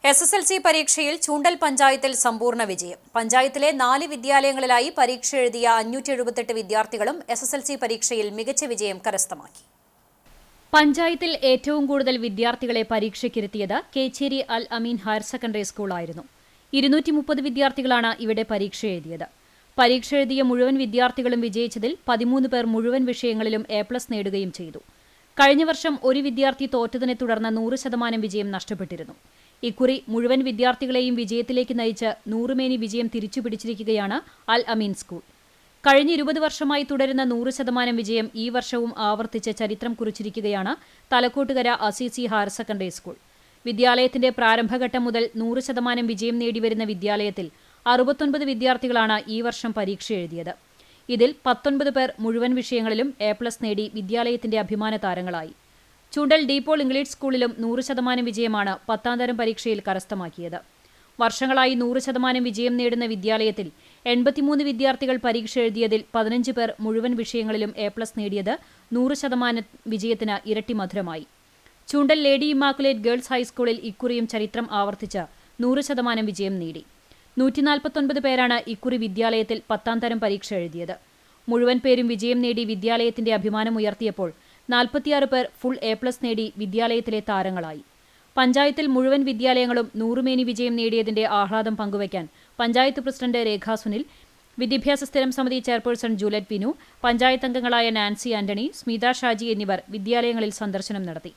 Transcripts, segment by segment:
SSLC പരീക്ഷയിൽ ചൂണ്ടൽ പഞ്ചായത്തിൽ സമ്പൂർണ്ണ വിജയം. പഞ്ചായത്തിലെ 4 വിദ്യാലയങ്ങളിലായി പരീക്ഷ എഴുതിയ 578 വിദ്യാർത്ഥികളും SSLC പരീക്ഷയിൽ മികച്ച വിജയം കരസ്ഥമാക്കി. പഞ്ചായത്തിൽ ഏറ്റവും കൂടുതൽ വിദ്യാർത്ഥികളെ പരീക്ഷയ്ക്കിരുത്തിയത് കേച്ചേരി അൽ അമീൻ ഹയർ സെക്കൻഡറി സ്കൂളായിരുന്നു. 230 വിദ്യാർത്ഥികളാണ് ഇവിടെ പരീക്ഷ എഴുതിയത്. പരീക്ഷ എഴുതിയ മുഴുവൻ വിദ്യാർത്ഥികളും വിജയിച്ചതിൽ 13 പേർ മുഴുവൻ വിഷയങ്ങളിലും A+ നേടുകയും ചെയ്തു. കഴിഞ്ഞ വർഷം ഒരു വിദ്യാർത്ഥി തോറ്റതിനെ തുടർന്ന് 100% വിജയം നഷ്ടപ്പെട്ടിരുന്നു. ഇക്കുറി മുഴുവൻ വിദ്യാർത്ഥികളെയും വിജയത്തിലേക്ക് നയിച്ച് 100% വിജയം തിരിച്ചുപിടിച്ചിരിക്കുകയാണ് അൽ അമീൻ സ്കൂൾ. കഴിഞ്ഞ 20 വർഷമായി തുടരുന്ന 100% വിജയം ഈ വർഷവും ആവർത്തിച്ച് ചരിത്രം കുറിച്ചിരിക്കുകയാണ് Thalakkottukara Assisi higher secondary school. വിദ്യാലയത്തിന്റെ പ്രാരംഭഘട്ടം മുതൽ 100% വിജയം നേടിവരുന്ന വിദ്യാലയത്തിൽ 69 വിദ്യാർത്ഥികളാണ് ഈ വർഷം പരീക്ഷ എഴുതിയത്. ഇതിൽ 19 പേർ മുഴുവൻ വിഷയങ്ങളിലും A+ നേടി വിദ്യാലയത്തിന്റെ അഭിമാന താരങ്ങളായി. ചൂണ്ടൽ ഡീപോൾ ഇംഗ്ലീഷ് സ്കൂളിലും 100% വിജയമാണ് 10ാം തരം പരീക്ഷയിൽ കരസ്ഥമാക്കിയത്. വർഷങ്ങളായി 100% വിജയം നേടുന്ന വിദ്യാലയത്തിൽ 83 വിദ്യാർത്ഥികൾ പരീക്ഷ എഴുതിയതിൽ 15 പേർ മുഴുവൻ വിഷയങ്ങളിലും A+ നേടിയത് 100% വിജയത്തിന് ഇരട്ടി മധുരമായി. ചൂണ്ടൽ ലേഡി ഇമ്മാക്കുലേറ്റ് ഗേൾസ് ഹൈസ്കൂളിൽ ഇക്കുറിയും ചരിത്രം ആവർത്തിച്ച് 100% വിജയം നേടി. 149 പേരാണ് ഇക്കുറി വിദ്യാലയത്തിൽ 10ാം തരം പരീക്ഷ എഴുതിയത്. മുഴുവൻ പേരും വിജയം നേടി വിദ്യാലയത്തിന്റെ അഭിമാനമുയർത്തിയപ്പോൾ 46 പേർ ഫുൾ A+ നേടി വിദ്യാലയത്തിലെ താരങ്ങളായി. പഞ്ചായത്തിൽ മുഴുവൻ വിദ്യാലയങ്ങളും 100% വിജയം നേടിയതിന്റെ ആഹ്ലാദം പങ്കുവയ്ക്കാൻ പഞ്ചായത്ത് പ്രസിഡന്റ് രേഖ സുനിൽ, വിദ്യാഭ്യാസ സ്ഥിരം സമിതി ചെയർപേഴ്സൺ ജൂലറ്റ് വിനു, പഞ്ചായത്ത് അംഗങ്ങളായ നാൻസി ആന്റണി, സ്മിത ഷാജി എന്നിവർ വിദ്യാലയങ്ങളിൽ സന്ദർശനം നടത്തി.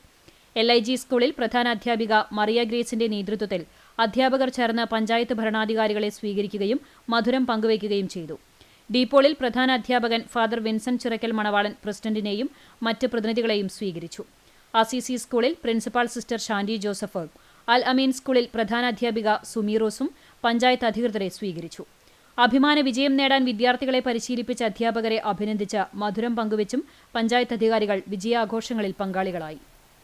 LIG സ്കൂളിൽ പ്രധാനാധ്യാപിക മറിയ ഗ്രേസിന്റെ നേതൃത്വത്തിൽ അധ്യാപകർ ചേർന്ന് പഞ്ചായത്ത് ഭരണാധികാരികളെ സ്വീകരിക്കുകയും മധുരം പങ്കുവയ്ക്കുകയും ചെയ്തു. ഡീപോളിൽ പ്രധാന അധ്യാപകൻ ഫാദർ വിൻസെന്റ് ചിറക്കൽ മണവാളൻ പ്രസിഡന്റിനെയും മറ്റ് പ്രതിനിധികളെയും സ്വീകരിച്ചു. അസീസി സ്കൂളിൽ പ്രിൻസിപ്പാൾ സിസ്റ്റർ ഷാൻഡി ജോസഫ്, അൽ അമീൻ സ്കൂളിൽ പ്രധാനാധ്യാപിക സുമീറോസും പഞ്ചായത്ത് അധികൃതരെ സ്വീകരിച്ചു. അഭിമാന വിജയം നേടാൻ വിദ്യാർത്ഥികളെ പരിശീലിപ്പിച്ച അധ്യാപകരെ അഭിനന്ദിച്ച് മധുരം പങ്കുവച്ചും പഞ്ചായത്ത് അധികാരികൾ വിജയാഘോഷങ്ങളിൽ പങ്കാളികളായി.